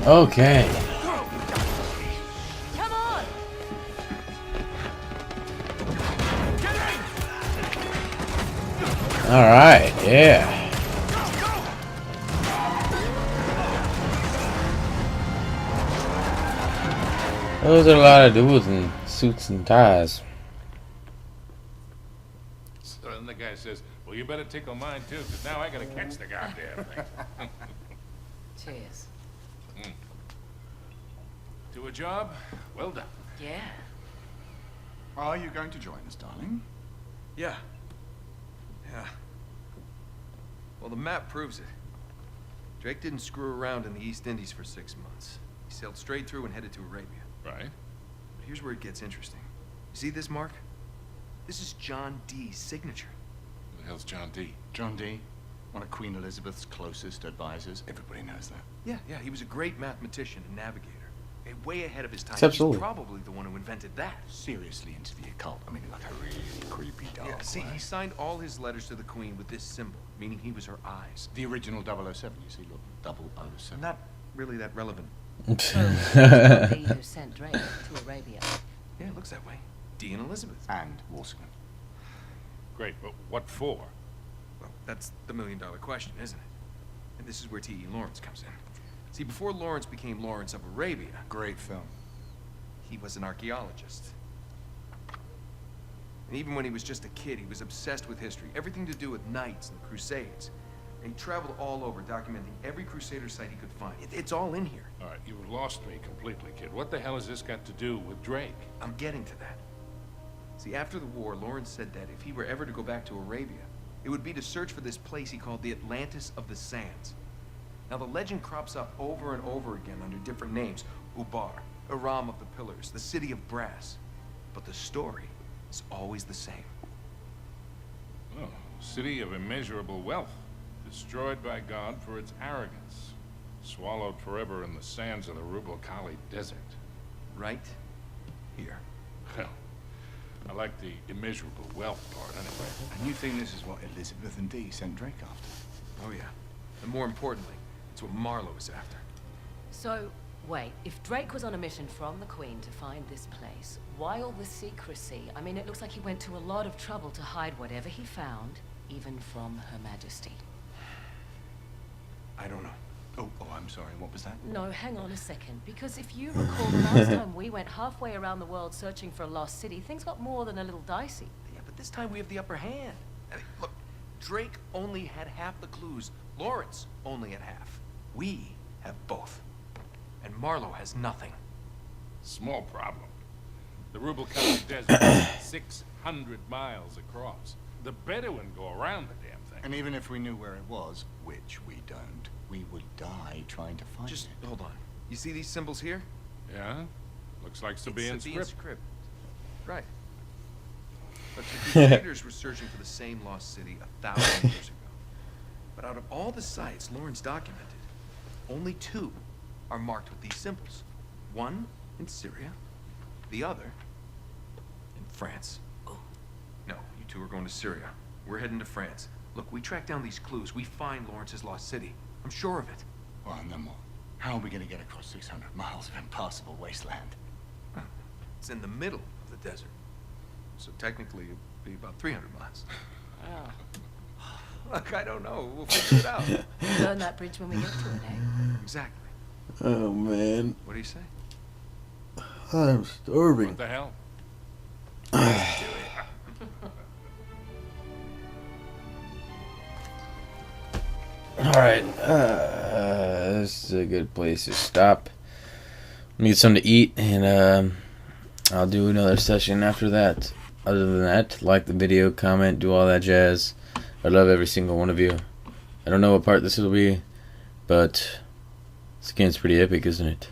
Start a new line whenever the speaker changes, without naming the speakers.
Okay.
Come on!
Alright, yeah. Those are a lot of dudes in suits and ties.
So then the guy says, well, you better tickle mine too, because now I gotta catch the goddamn thing.
Cheers.
Do a job, well done.
Yeah.
Are you going to join us, darling?
Yeah. Yeah. Well, the map proves it. Drake didn't screw around in the East Indies for 6 months. He sailed straight through and headed to Arabia.
Right?
But here's where it gets interesting. You see this mark? This is John Dee's signature.
Who the hell's John D?
John Dee, one of Queen Elizabeth's closest advisors. Everybody knows that.
Yeah, he was a great mathematician and navigator. Way ahead of his time.
Absolutely.
He's probably the one who invented that.
Seriously into the occult. I mean, like a really creepy dark
Yeah, see,
way.
he signed all his letters to the Queen with this symbol, meaning he was her eyes.
The original 007, you see, look, 007.
Not really that relevant.
He who sent Drake to Arabia.
Yeah, it looks that way. Dee and Elizabeth.
And Walsingham.
Great, but what for?
Well, that's the million-dollar question, isn't it? And this is where T.E. Lawrence comes in. See, before Lawrence became Lawrence of Arabia,
Great film.
he was an archaeologist. And even when he was just a kid, he was obsessed with history, everything to do with knights and crusades. And he traveled all over, documenting every crusader site he could find. It's all in here.
All right, you've lost me completely, kid. What the hell has this got to do with Drake?
I'm getting to that. See, after the war, Lawrence said that if he were ever to go back to Arabia, it would be to search for this place he called the Atlantis of the Sands. Now, the legend crops up over and over again under different names. Ubar, Aram of the Pillars, the City of Brass. But the story is always the same.
Oh, city of immeasurable wealth. Destroyed by God for its arrogance. Swallowed forever in the sands of the Rubel-Kali Desert.
Right here.
Well, I like the immeasurable wealth part anyway.
And you think this is what Elizabeth and Dee sent Drake after?
Oh, yeah. And more importantly, it's what Marlowe is after.
So, wait, if Drake was on a mission from the Queen to find this place, why all the secrecy? I mean, it looks like he went to a lot of trouble to hide whatever he found, even from Her Majesty.
I don't know.
Oh, I'm sorry, what was that?
No, hang on a second, because if you recall the last time we went halfway around the world searching for a lost city, things got more than a little dicey.
Yeah, but this time we have the upper hand. I mean, look, Drake only had half the clues. Lawrence only had half. We have both. And Marlowe has nothing.
Small problem. The Rubel-Kali Desert is 600 miles across. The Bedouin go around the damn thing.
And even if we knew where it was, which we don't, we would die trying to find
Just
it.
hold on. You see these symbols here?
Yeah? Looks like Sabaean
It's Sabaean
script.
script. Right. But the Crusaders were searching for the same lost city 1,000 years ago. But out of all the sites Lawrence documented, only 2 are marked with these symbols. One in Syria, the other in France. No, you 2 are going to Syria. We're heading to France. Look, we track down these clues. We find Lawrence's lost city. I'm sure of it.
Well, and then what? How are we going to get across 600 miles of impassable wasteland?
Well, it's in the middle of the desert. So technically, it'd be about 300 miles.
Oh.
Look, I don't know. We'll figure it out.
Burn that bridge when we get to it, eh?
Exactly.
Oh man,
What do you say?
I'm starving.
What the hell?
Alright, this is a good place to stop. Let me get something to eat, and I'll do another session after that. Other than that, like the video, comment, do all that jazz. I love every single one of you. I don't know what part this will be, but this game's pretty epic, isn't it?